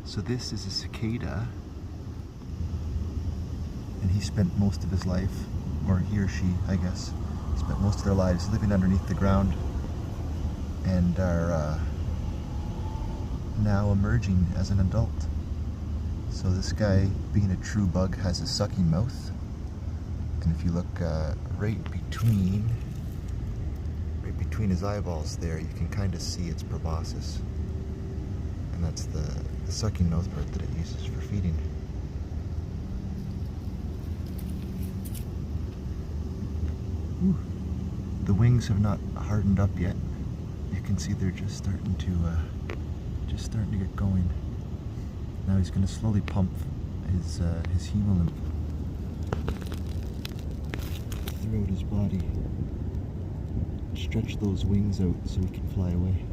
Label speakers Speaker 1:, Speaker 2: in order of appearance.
Speaker 1: So this is a cicada, and he spent most of his life, or he or she, I guess, spent most of their lives living underneath the ground and are now emerging as an adult. So this guy, being a true bug, has a sucking mouth, and if you look right between his eyeballs there, you can kind of see its proboscis, and that's the sucking mouth part that it uses for feeding. Ooh. The wings have not hardened up yet. You can see they're just starting to get going. Now he's going to slowly pump his hemolymph throughout his body. Stretch those wings out so he can fly away.